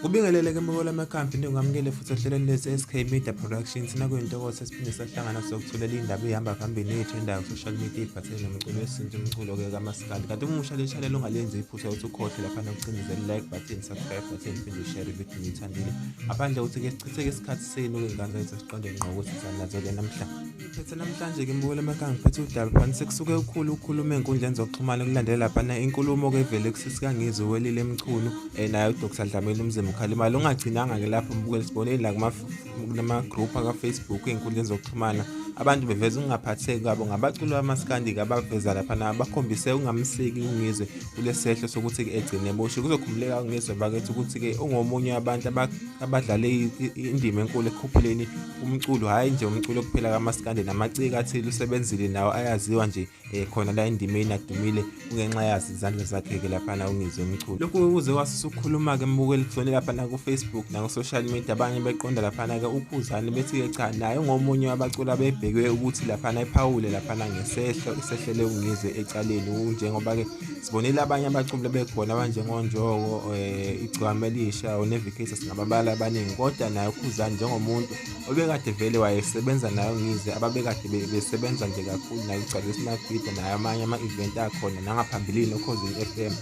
Kubingeleleke mbukela amakhampani ungamukele futhi ohlelweni lesi SK Media Productions nakuyintokozo esiphinde sahlangana sokuthulela indaba ehamba phambili netrendayo social media iphathele nomculo wesintu umculo ke kamaskandi kanti umusha le channel ungalenzi iphutha ukuthi ukhohle lapha nokucindezela like button subscribe button phinde share video ngithandile aphandle ukuthi ke sichitheke isikhathi senu ngenganzo yethu siqonde ngqo ukuthi sanazo le namhlanje ke mbukela amakhampani phethe udaba phani sekusuke ukukhuluma enkundleni zokuxhumana kulandela lapha inkulumo ke vele kusisika Ngizwe welile Mchunu nayo Dr. Dlamini umzimba ukhalimala ungagcinanga ke lapho mbukeli sibonile la kuma group aka Facebook einkundleni zokuxhumana abantu beveza ungaphatheki kwabo ngabaculi bamaskandi abaveza lapha nabakhombise ungamseki uNgizwe kulesehlo sokuthi ke egcine bosho kuzokhumuleka uNgizwe bakethu ukuthi ke ungomunye abantu abadlale indima enkulu ekhuphuleni umculo hayi nje umculo kuphela kamaskandi namaciko athile usebenzile nawo ayaziwa nje khona la indimeni adumile kungenxa yazi izandla zakhe ke lapha na uNgizwe umculo lokhu uze wasukhuluma ke mbukeli kufonela lapha na ku Facebook na ku social media abanye beqonda lapha na ke uKhuzani bethi ke cha naye ngomunye wabacula bebhekwe ukuthi lapha na ephawule lapha na ngesehlo isehlele uNgizwe ecaleni njengoba ke sibonile abanye abaculi bekhona abanjengonjoko igcwamelisha uNevicator singababala abaningi kodwa naye uKhuzani njengomuntu obekade vele wayesebenza nayo Ngizwe ababekade besebenza nje kakhulu nayo icala sinakwida nayo amanye ama-event akhona nangaphambilini uKhuzani FM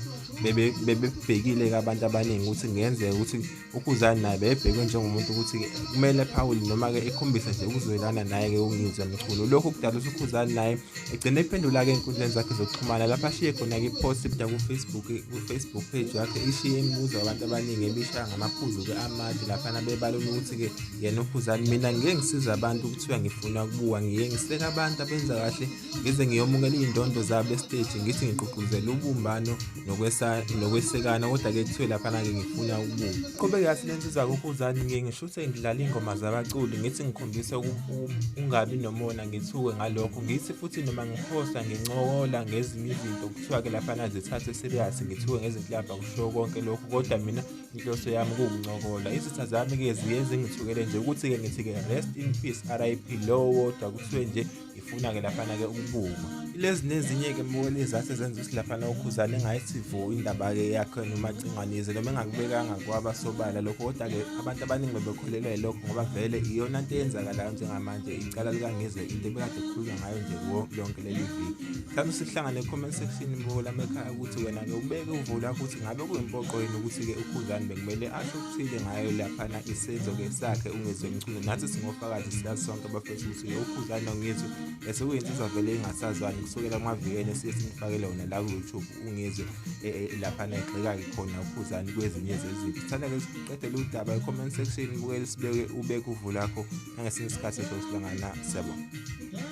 bebebhekile ke abantu abaningi ukuthi ngenzeka ukuthi uKhuzani naye bebhekwe njengomuntu ukuthi kumele Paul noma ke ekhombisa nje ukuzwelana naye ke uNgizwe umculo lokho kudala ukuthi uKhuzani naye egcine ephendula ke enkundleni zakhe zokuxhumana lapha ashiye khona ke post ebda ku Facebook page yakhe ishiye imibuzo abantu abaningi ebishaya ngamaphuzu ke amade lapha nabebalona ukuthi ke yena uKhuzani mina ngeke ngisiza abantu ukuthi ngifuna ukubuka ngiseka abantu abenza kahle ngize ngiyomukela indondo zabo stage ngithi ngiqhuquzela ubumbano nokwesekana kodwa ke kuthiwe lapha na ke ngifuna ukubuka qhubeka yasilenziza uKhuzani ngeke ngisho ukuthi ngidlala ingoma zabaculi ngithi ngikhombisa ungabi nomona ngithuke ngalokho ngithi futhi noma ngiphosta ngincokola ngezinye izinto kuthiwa ke lapha na zithathe serious ngithuke ngezinhlamba kusho konke lokho kodwa mina inhloso yami kungincokola izitha zami ke ziyenze ngithukele nje ukuthi ke ngithi ke rest in peace RIP lowo kodwa kuthiwe nje ifuna ke lapha na ke ukubuma lezi nezinye ke mbukeli zathi zenza lapha na uKhuzani engayisivu indaba ke yakhe nomacingwanize noma engakubekanga kwabasobala lokho kodwa ke abantu abaningi bebekholelwa lokho ngoba vele iyona into eyenzakalayo njengamanje icala likaNgizwe into ebekade kukhulunywa ngayo nje lonke leli viki mhlawumbe sihlangane comment section mbukeli amekhaya ukuthi wena ke ubeke uvula ukuthi ngabe kuyimpoqo yini ukuthi ke uKhuzani bekumele asho ukuthile ngayo lapha na isenzo ke sakhe uNgizwe umculo nathi singofakazi siyazi sonke abafethu ukuthi uKhuzani noNgizwe bese kuyinto vele engasazwani kusukela kumavikeni esifakele wona la ku YouTube uNgizwe lapha na egxeka ke khona uKhuzani kwezinye zezinto sithanda ke siqedele udaba e comment section ubeke uvula lakho nangesinye isikhathi sokuhlangana siyabonga.